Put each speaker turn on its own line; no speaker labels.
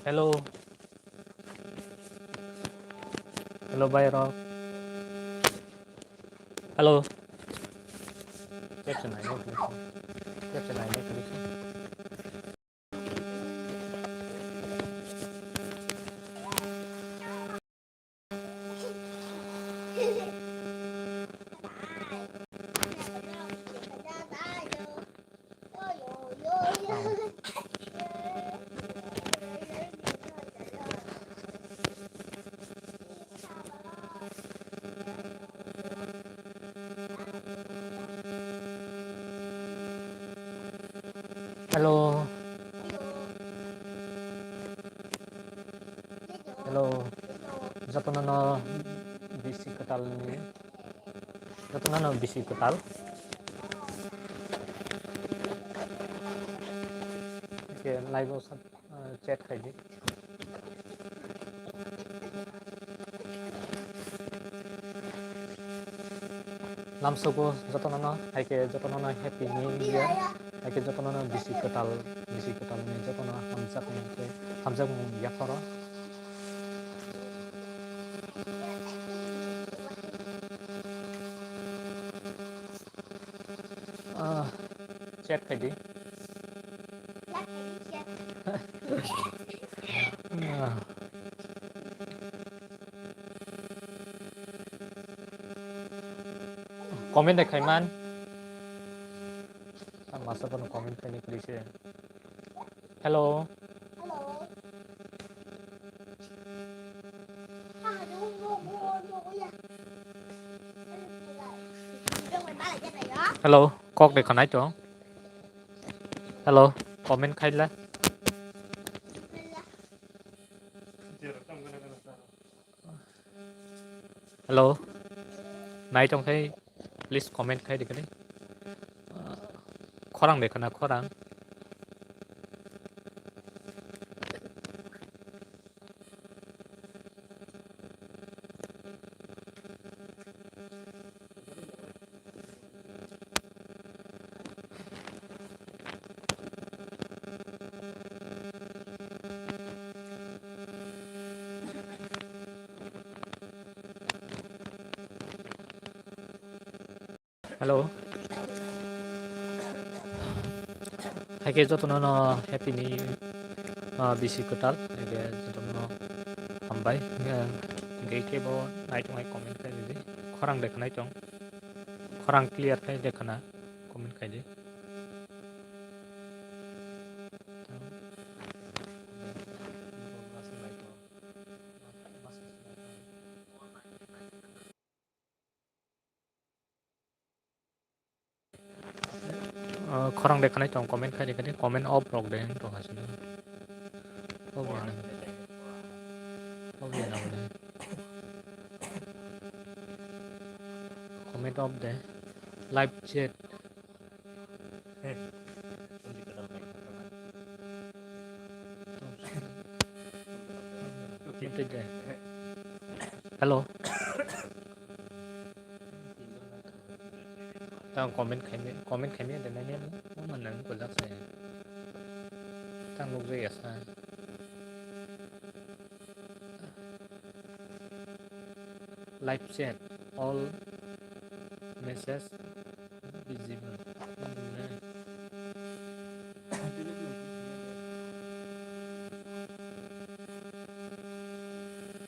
Hello, hello Bayro. Hello. Chép này nhé, chép này nhé. Hello, hello. Jatono bisi ketal ni. Jatono bisi ketal. Okay, live usap chat khai di. Lamsoko jatono hai ke jatono happy new year. Hai ke jatono bisi ketal ni jatono hamzak yakoro. Chat khai di. Comment dekhai man. Masa kono comment khai ni please. Hello. Hello, kok để còn nãy chỗ. Hello, comment khai la. Hello, nãy trong thấy please comment khai đi cái đấy. Khorang để kana khorang. Hello. Hai ke jotono no happy ni bisi ketal. Hai ke jotono hambai. Ngai ke bo nai trong hai comment khai di. Khorang để kana trong. Khorang clear khai để kana comment khai di. Khorang để kana trong comment khai di cái comment off rok để to hasin. Okay nào đây. Comment off để live chat. Hello. Tao comment khai để này nhé. Mà nắng của giác sẽ tăng lúc gì à? Live chat all messages visible.